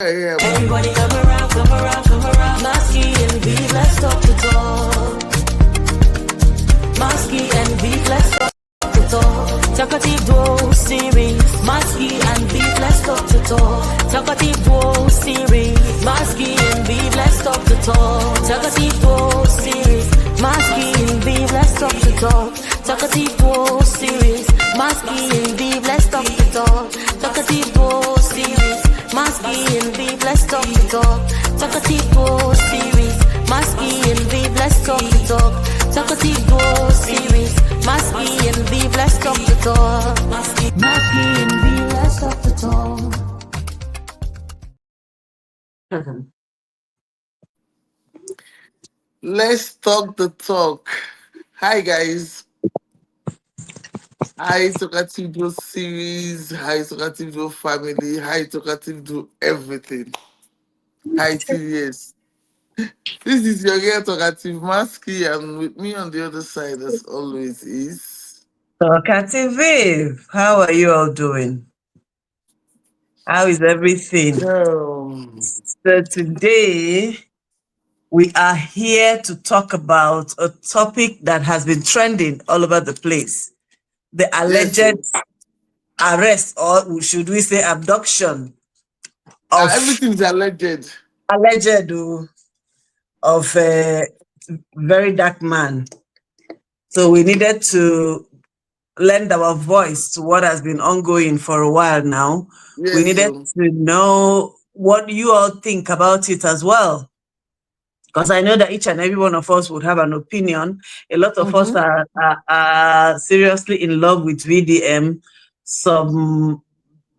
Everybody come around, come around, come around. Masky and Beef, let's talk the talk. Masky and Beef, let's talk the talk. Talkative Duo series. Masky and Beef, let's talk the talk. Talkative Duo series. Masky and Beef, let's talk the talk. Talkative Duo series. Masky and Beef, let's talk the talk. Talkative Duo series. Masky and Beef, let's talk the talk. Talkative Duo series. Masky and Beef, let's talk the talk. Talkative Duo series. Masky and Beef, let's talk the talk. Talkative Duo series. Masky and Beef, let's talk the talk. Masky and Beef, let's talk the talk. Let's talk the talk. Hi guys. Hi Talkative Duo series. Hi Talkative Duo family. Hi Talkative Duo everything. Hi TVS. This is your girl Talkative Masky, and with me on the other side, as always, is Talkative Viv. How are you all doing? How is everything? So today we are here to talk about a topic that has been trending all over the place. The alleged arrest, or should we say abduction, of everything's alleged. Of Very Dark Man. So we needed to lend our voice to what has been ongoing for a while now. Yes, we needed to know what you all think about it as well. Because I know that each and every one of us would have an opinion. A lot of us are seriously in love with VDM. Some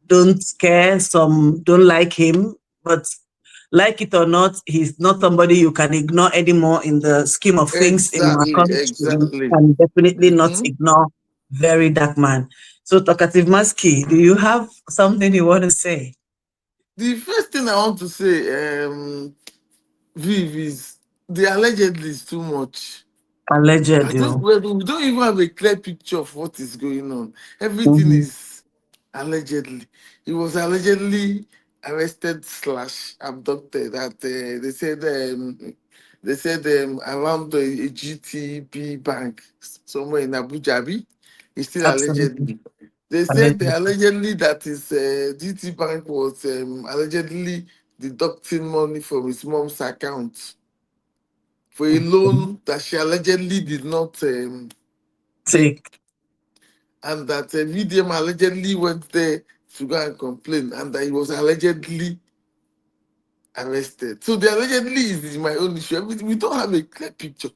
don't care, some don't like him. But like it or not, he's not somebody you can ignore anymore in the scheme of things in our country. Exactly. And definitely not ignore Very Dark Man. So, Talkative Masky, do you have something you want to say? The first thing I want to say, Viv, is the allegedly is too much. Allegedly. We don't even have a clear picture of what is going on. Everything is allegedly. He was allegedly arrested / abducted at they said around a GTB bank somewhere in Abuja. It's still allegedly. They said allegedly that his GT bank was allegedly deducting money from his mom's account for a loan that she allegedly did not take. And that VDM allegedly went there to go and complain, and that he was allegedly arrested. So the allegedly is my own issue. We don't have a clear picture.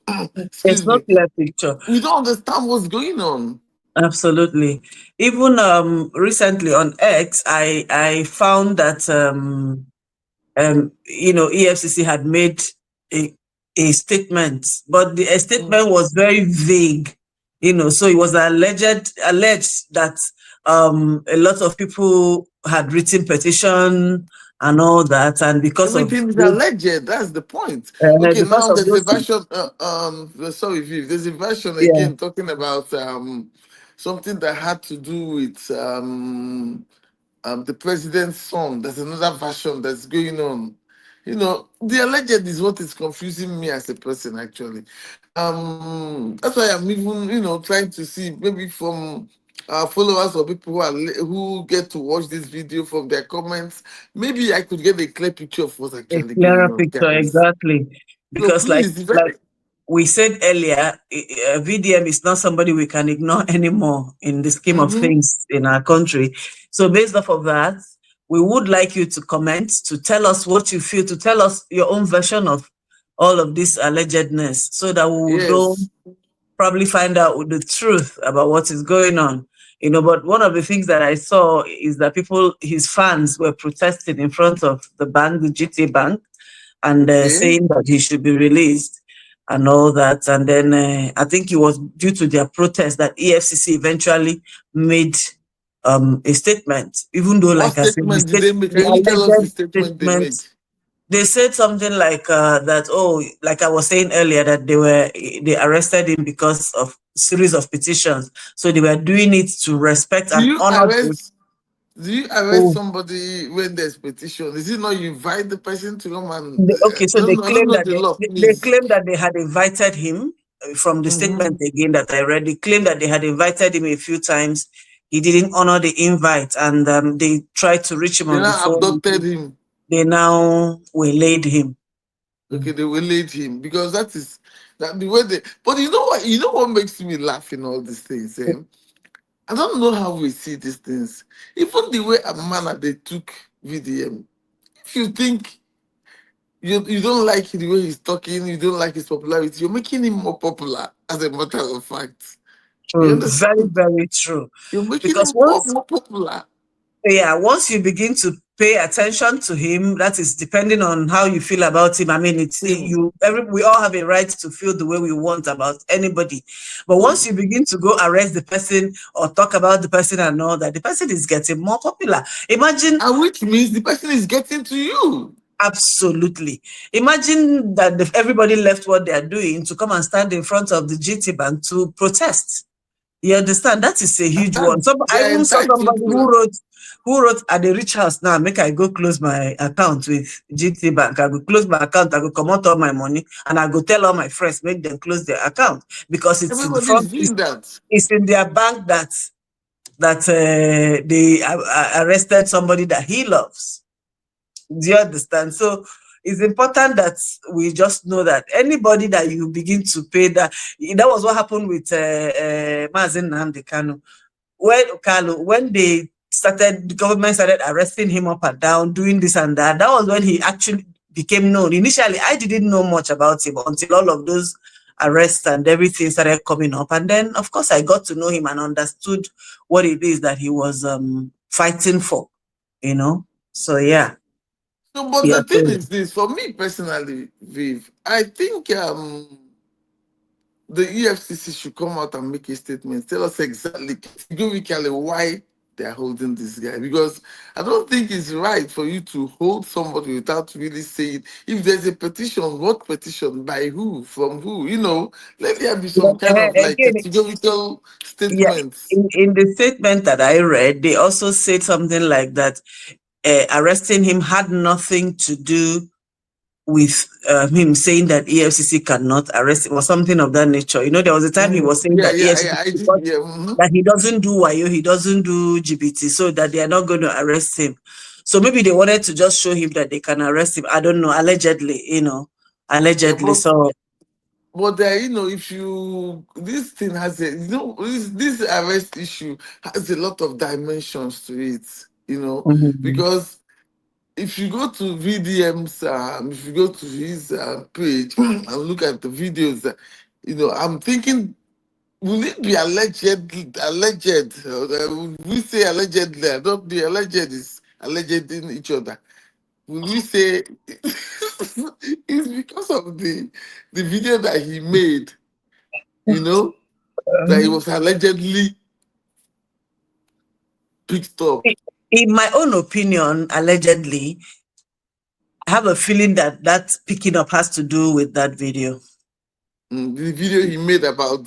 It's not clear picture. We don't understand what's going on. Absolutely. Even recently on X, I found that EFCC had made a statement, but the statement was very vague. So it was alleged that a lot of people had written petition and all that, and because everything is alleged, that's the point. Okay, now there's a version. Sorry, Viv. There's a version again talking about something that had to do with the president's son. There's another version that's going on. The alleged is what is confusing me as a person, actually. That's why I'm even, trying to see maybe from our followers or people who get to watch this video from their comments, maybe I could get a clear picture of what's actually going on. Picture, exactly. Because so please, like we said earlier, VDM is not somebody we can ignore anymore in the scheme of things in our country. So based off of that, we would like you to comment, to tell us what you feel, to tell us your own version of all of this allegedness, so that we will probably find out the truth about what is going on. But one of the things that I saw is that his fans were protesting in front of the bank, the GT bank, and saying that he should be released and all that. And then I think it was due to their protest that EFCC eventually made a statement, even though, like I said, did they make? Can you tell us the statement they made? They said something like that. Oh, like I was saying earlier, that they arrested him because of series of petitions. So they were doing it to respect and honor. Do you arrest Oh, somebody when there's petition? Is it not you invite the person to come and okay, so they I don't claim know that the law, they please. claim that they had invited him from the Mm-hmm. statement again that I read. They claim that they had invited him a few times. He didn't honor the invite, and they tried to reach him They on the now phone. abducted him. They now waylaid him. Okay, they will lead him because that is that the way they. But you know what? You know what makes me laugh in all these things. I don't know how we see these things. Even the way a manner they took VDM. If you think you don't like the way he's talking, you don't like his popularity, you're making him more popular. As a matter of fact, you True, very, understand? very true. You're making Because him more popular. once you begin to pay attention to him, that is depending on how you feel about him. I mean, we all have a right to feel the way we want about anybody. But once you begin to go arrest the person or talk about the person and all that, the person is getting more popular. Imagine, And which means the person is getting to you. absolutely. Imagine that if everybody left what they are doing to come and stand in front of the GT Bank to protest. You understand? That is a And huge one. that I they are even saw entitled somebody to that. who wrote at the rich house now, make I go close my account with GT Bank. I go close my account, I go come out all my money, and I go tell all my friends, make them close their account because it's in Everybody is front, doing that. it's in their bank that they arrested somebody that he loves. Do you understand? So it's important that we just know that anybody that you begin to pay that was what happened with Mazin Nnamdi Kanu. When they started, the government started arresting him up and down, doing this and that. That was when he actually became known. Initially, I didn't know much about him until all of those arrests and everything started coming up. And then, of course, I got to know him and understood what it is that he was fighting for, you know? So, yeah. So, but Yeah. the thing is this, for me personally, Viv, I think the EFCC should come out and make a statement. Tell us exactly, categorically, why they are holding this guy. Because I don't think it's right for you to hold somebody without really saying, if there's a petition, what petition, by who, from who, let there be some kind of like Again, categorical yeah, statements. in the statement that I read, they also said something like that arresting him had nothing to do with him saying that EFCC cannot arrest him or something of that nature. There was a time he was saying Yeah, that yeah, EFCC, yeah, I did. because Yeah. that he doesn't do wayo, he doesn't do GBT, so that they are not going to arrest him. So maybe they wanted to just show him that they can arrest him. I don't know, allegedly, Yeah, allegedly. So but if this thing has this arrest issue has a lot of dimensions to it, mhm, because if you go to VDM's, if you go to his page and look at the videos, I'm thinking, will it be alleged? We say allegedly. I don't. The alleged is alleged in each other. Will we say it's because of the video that he made, you know, that he was allegedly picked up. in my own opinion, allegedly, I have a feeling that that picking up has to do with that video. The video he made about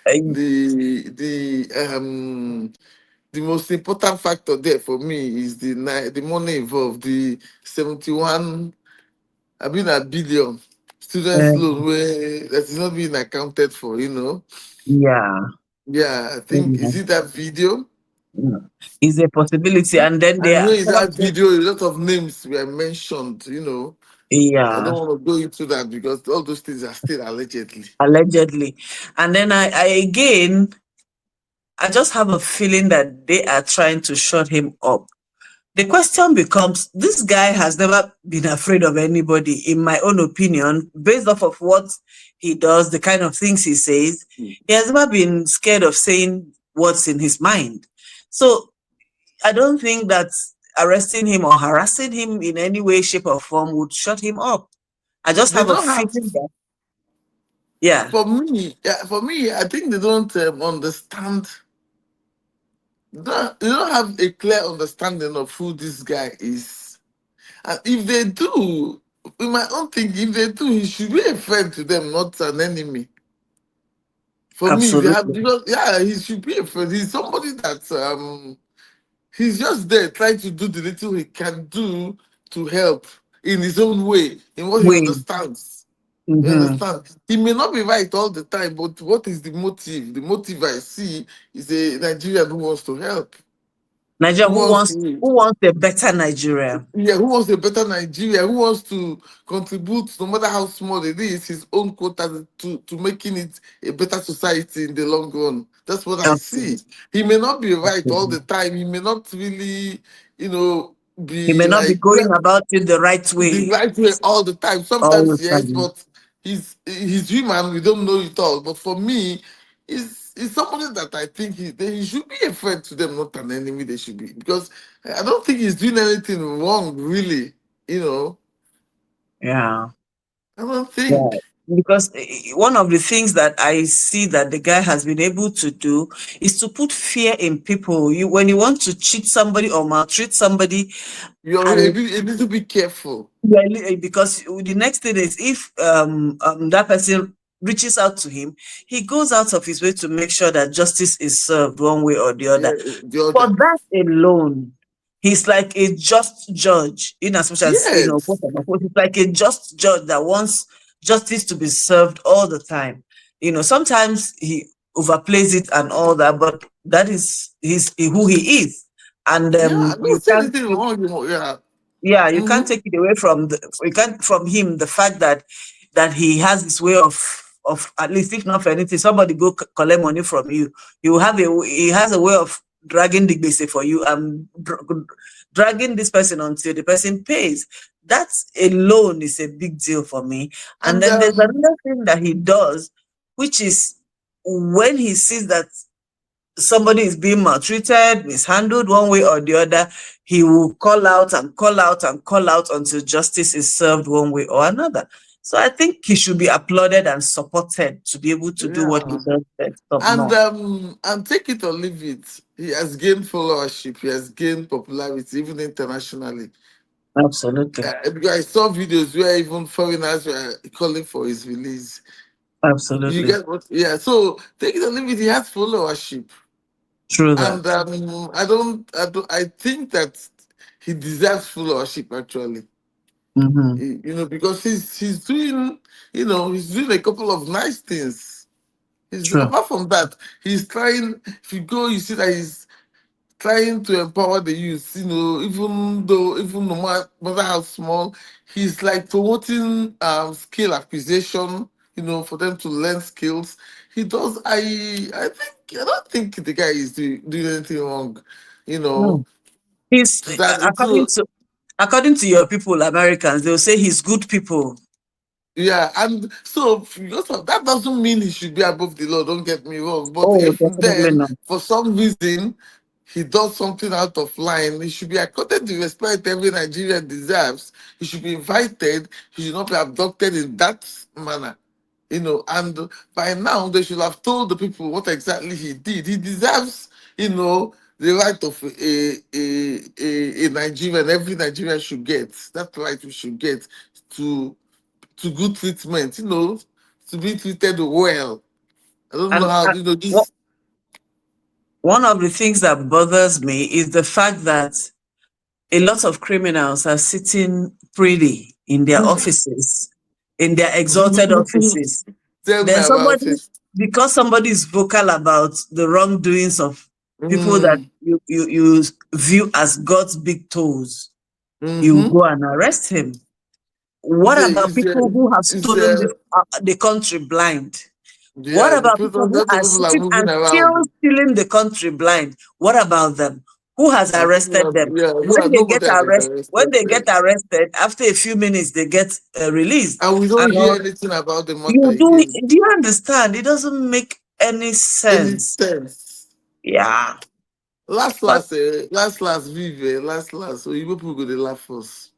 Uh, the most important factor there for me is the money involved, the 71, I mean a billion students uh, loan where that is not being accounted for. yeah. Yeah, I think, Yeah. is it that video? Yeah. Is a possibility. And then I there know are in some of that the, video, a lot of names were mentioned. I yeah, don't want to go into that because all those things are still allegedly. allegedly. And then I just have a feeling that they are trying to shut him up. The question becomes, this guy has never been afraid of anybody, in my own opinion, based off of what he does, the kind of things he says. He has never been scared of saying what's in his mind. So I don't think that arresting him or harassing him in any way, shape, or form would shut him up. I just They have a don't have, feeling that, yeah, for me, I think they don't understand. They don't have a clear understanding of who this guy is. And if they do, in my own thinking, if they do, he should be a friend to them, not an enemy. For me, they have absolutely. because yeah, he should be a friend. He's somebody that He's just there trying to do the little he can do to help in his own way, in what he Way. understands. You Mm-hmm. understand? He may not be right all the time, but what is the motive? The motive I see is a Nigerian who wants to help, Nigeria, who wants to, who wants a better Nigeria? yeah, who wants a better Nigeria, who wants to contribute, no matter how small it is, his own quota to making it a better society in the long run. That's what I see. Absolutely. He may not be right all Absolutely. the time. He may not really, He be may not be like, going about it the right the way right way all the time. all Sometimes the yes, time. but he's human. We don't know it all. But for me, he's somebody that I think he should be a friend to them, not an enemy. They should be, because I don't think he's doing anything wrong, really. You know, Yeah. I don't Yeah. think. Because one of the things that I see that the guy has been able to do is to put fear in people. You, when you want to cheat somebody or maltreat somebody, You're and a little bit careful. because the next thing is if that person reaches out to him, he goes out of his way to make sure that justice is served one way or the Yeah, other. the For other. that alone, he's like a just judge, in as much as, Yes. he's like a just judge that wants justice to be served all the time. Sometimes he overplays it and all that, but that is who he is. And Yeah, I you don't say can't, anything wrong. Yeah. yeah, you can't Mm-hmm. take it away from him the fact that he has this way of, at least if not for anything, somebody go collect money from you. He has a way of dragging the base for you and dragging this person until the person pays. That alone is a big deal for me. And And then there's another thing that he does, which is when he sees that somebody is being maltreated, mishandled one way or the other, he will call out and call out and call out until justice is served one way or another. So I think he should be applauded and supported to be able to do what he yeah. does best of more. And take it or leave it, he has gained followership, he has gained popularity even internationally. Absolutely. Because I saw videos where even foreigners were calling for his release. You Absolutely. get what? Yeah. So take it or leave it, he has followership, True and that. I think that he deserves followership actually. Mm-hmm. Because he's doing, he's doing a couple of nice things. True. Apart from that, he's trying. If you go, you see that he's trying to empower the youth, even no matter how small, he's like promoting skill acquisition, for them to learn skills. He does. I don't think the guy is doing anything wrong, you know, No. He's to that. according to your people, Americans, they'll say he's good people. Yeah, and so because of that doesn't mean he should be above the law. Don't get me wrong. But Oh, if definitely then not. for some reason he does something out of line, he should be accorded the respect every Nigerian deserves. He should be invited. He should not be abducted in that manner. And by now they should have told the people what exactly he did. He deserves, the right of a Nigerian. Every Nigerian should get that right. We should get to good treatment, to be treated well. I don't know And how, this. one of the things that bothers me is the fact that a lot of criminals are sitting pretty in their offices, in their exalted offices. Tell me Then about somebody, it. because somebody is vocal about the wrongdoings of people that Mm, you view as God's big toes, you mm-hmm. go and arrest him. Is What a, about is people a, who have is stolen a, the country blind? What yeah, the about people people, who lots of are people are sitting moving and still around. stealing the country blind? What about them? Who has And people arrested are, them? yeah, who are nobody has been When arrested they get there. arrested, after a few minutes they get released. And we don't And hear anything about the matter you again. do you understand? It doesn't make any Any sense. sense. Yeah, but Vive, so you people go to laugh us.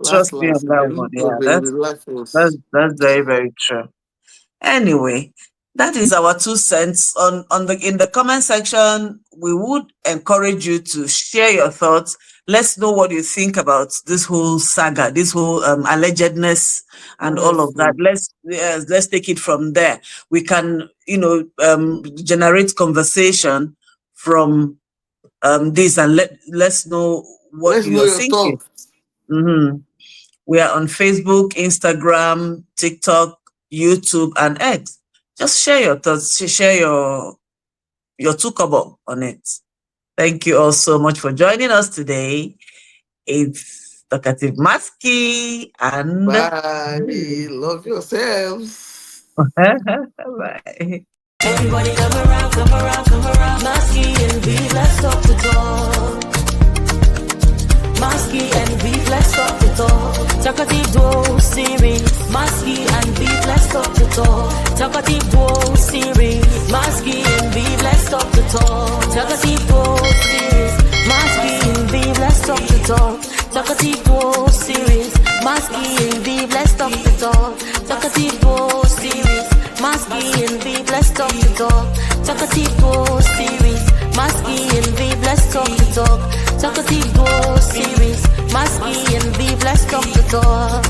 trust me on that one. Go Yeah, they will laugh that's us. that's very very true. Anyway, that is our 2 cents on the in the comment section. We would encourage you to share your thoughts. Let's know what you think about this whole saga, this whole allegedness and all of that. Honestly. Let's take it from there. We can generate conversation from this, and let's know what Let's know you're your thinking. thoughts. We are on Facebook, Instagram, TikTok, YouTube, and X. Just share your thoughts, share your tukobo on it. Thank you all so much for joining us today. It's Talkative Maski and Bye. Love yourselves. Bye. Everybody come around, come around, come around. Maski and beef, let's talk the talk. Maski and beef, let's talk the talk. Talkative Duo series. Maski and beef, let's talk the talk. Talkative Duo series. Maski and beef, let's talk the talk. Talkative Duo series. Maski and beef, let's talk the talk. Talkative Duo series. Maski and beef, let's talk the talk. Talkative Duo series. Maski and beef, let's talk the talk. Talkative Duo series. Maski and beef, let's talk the talk. Talkative Duo series. Maski and beef, let's talk the talk.